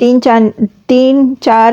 3-4